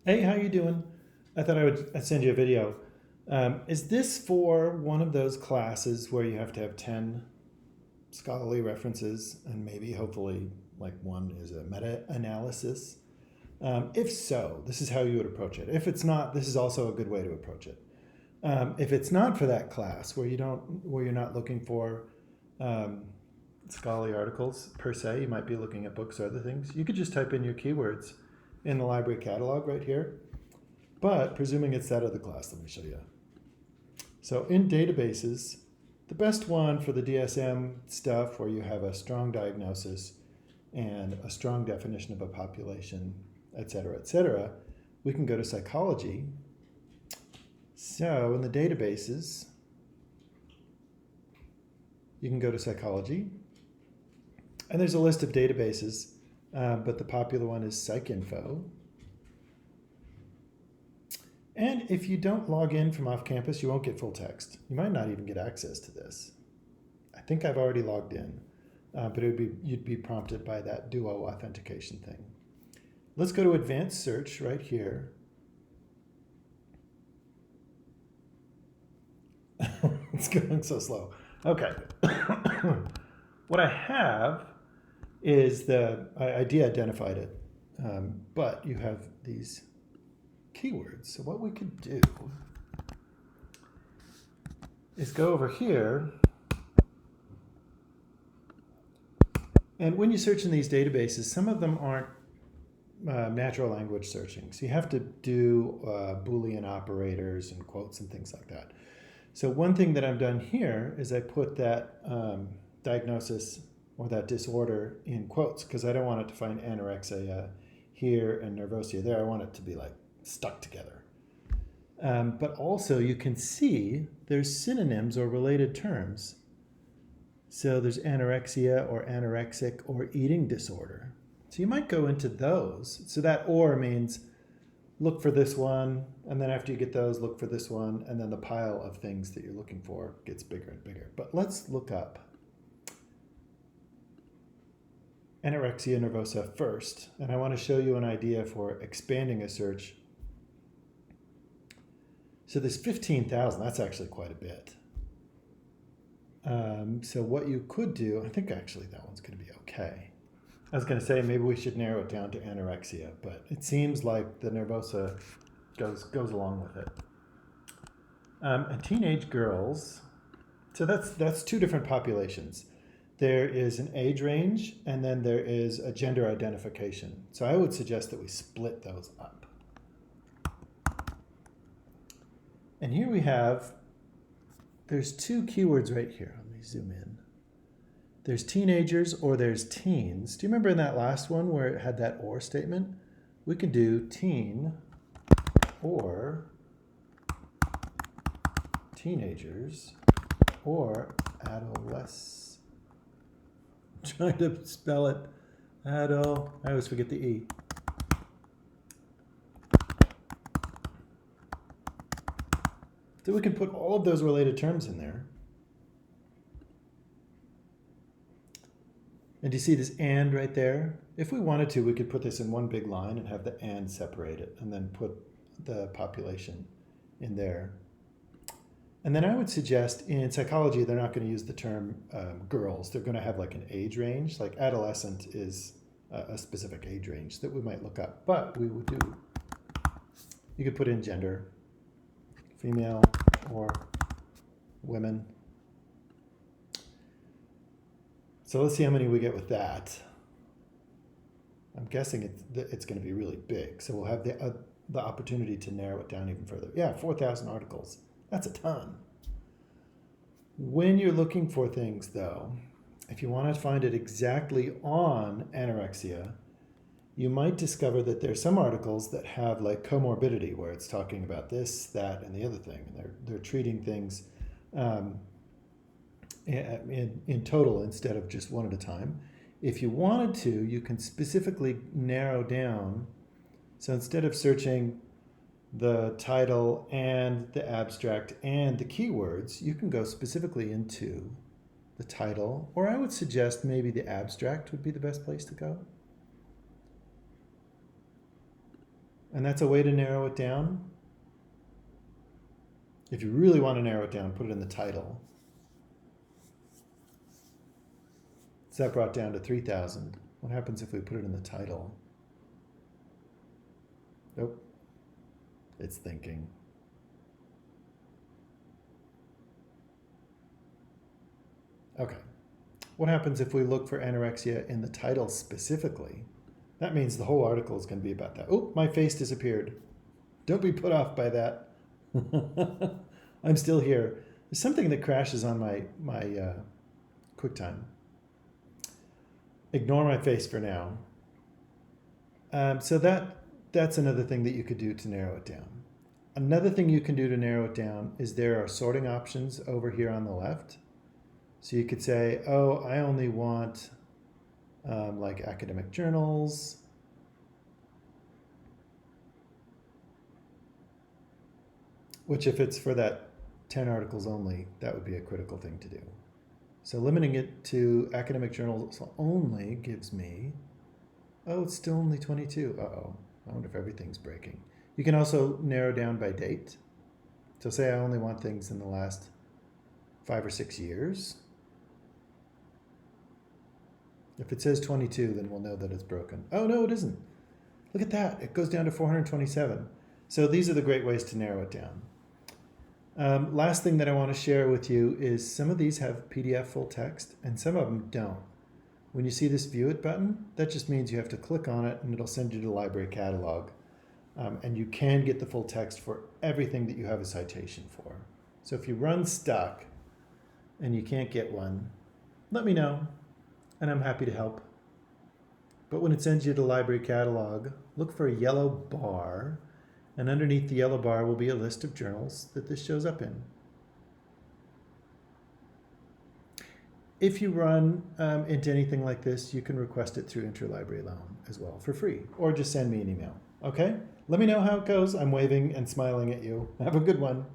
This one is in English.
Hey, how you doing? I thought I'd send you a video. Is this for one of those classes where you have to have 10 scholarly references and maybe, hopefully, like one is a meta-analysis? If so, this is how you would approach it. If it's not, this is also a good way to approach it. If it's not for that class where you're not looking for um, scholarly articles per se, you might be looking at books or other things. You could just type in your keywords in the library catalog right here. But presuming it's that other class, let me show you. So in databases, the best one for the DSM stuff where you have a strong diagnosis and a strong definition of a population, et cetera, we can go to psychology. So in the databases, you can go to psychology. And there's a list of databases, but the popular one is PsycInfo. And if you don't log in from off campus, you won't get full text. You might not even get access to this. I think I've already logged in, but you'd be prompted by that duo authentication thing. Let's go to advanced search right here. It's going so slow. Okay. What I have is I de-identified it, but you have these keywords. So what we could do is go over here, and when you search in these databases, some of them aren't natural language searching. So you have to do Boolean operators and quotes and things like that. So one thing that I've done here is I put that diagnosis or that disorder in quotes because I don't want it to find anorexia here and nervosa there. I want it to be like stuck together. But also you can see there's synonyms or related terms. So there's anorexia or anorexic or eating disorder. So you might go into those. So that or means look for this one, and then after you get those, look for this one, and then the pile of things that you're looking for gets bigger and bigger. But let's look up anorexia nervosa first, and I want to show you an idea for expanding a search. So there's 15,000, that's actually quite a bit. So what you could do, I think actually that one's going to be okay. I was going to say maybe we should narrow it down to anorexia, but it seems like the nervosa goes along with it. And teenage girls, so that's two different populations. There is an age range, and then there is a gender identification. So I would suggest that we split those up. And here we have, there's two keywords right here. Let me zoom in. There's teenagers or there's teens. Do you remember in that last one where it had that or statement? We could do teen or teenagers or adolescents. I'm trying to spell it. I always forget the E. So we can put all of those related terms in there. And do you see this and right there? If we wanted to, we could put this in one big line and have the and separate it and then put the population in there. And then I would suggest in psychology, they're not going to use the term girls. They're going to have like an age range. Like adolescent is a specific age range that we might look up. But we would do, you could put in gender, female or women. So let's see how many we get with that. I'm guessing it's going to be really big. So we'll have the opportunity to narrow it down even further. Yeah, 4,000 articles. That's a ton. When you're looking for things, though, if you want to find it exactly on anorexia, you might discover that there's some articles that have like comorbidity, where it's talking about this, that, and the other thing. And they're treating things in total instead of just one at a time. If you wanted to, you can specifically narrow down. So instead of searching the title and the abstract and the keywords, you can go specifically into the title, or I would suggest maybe the abstract would be the best place to go. And that's a way to narrow it down. If you really want to narrow it down, put it in the title. So that brought down to 3,000. What happens if we put it in the title? Nope. It's thinking. Okay. What happens if we look for anorexia in the title specifically? That means the whole article is going to be about that. Oh, my face disappeared. Don't be put off by that. I'm still here. There's something that crashes on my QuickTime. Ignore my face for now. So that's another thing that you could do to narrow it down. Another thing you can do to narrow it down is there are sorting options over here on the left. So you could say, oh, I only want like academic journals. Which if it's for that 10 articles only, that would be a critical thing to do. So limiting it to academic journals only gives me, oh, it's still only 22. Uh-oh, I wonder if everything's breaking. You can also narrow down by date. So say I only want things in the last 5 or 6 years. If it says 22, then we'll know that it's broken. Oh, no, it isn't. Look at that. It goes down to 427. So these are the great ways to narrow it down. Last thing that I want to share with you is some of these have PDF full text and some of them don't. When you see this View It button, that just means you have to click on it and it'll send you to the library catalog. And you can get the full text for everything that you have a citation for. So if you run stuck and you can't get one, let me know and I'm happy to help. But when it sends you to the library catalog, look for a yellow bar, and underneath the yellow bar will be a list of journals that this shows up in. If you run into anything like this, you can request it through Interlibrary Loan as well for free, or just send me an email, okay? Let me know how it goes. I'm waving and smiling at you. Have a good one.